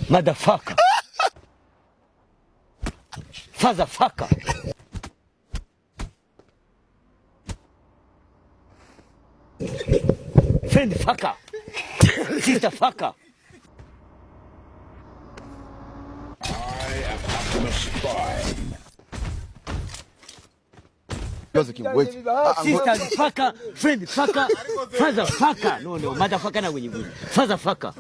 Motherfucker. Fatherfucker. Friend fucker. Sister fucker. I am Optimus Prime. Sister fucker, friend fucker, father fucker. No, motherfucker na wenye. Father fucker.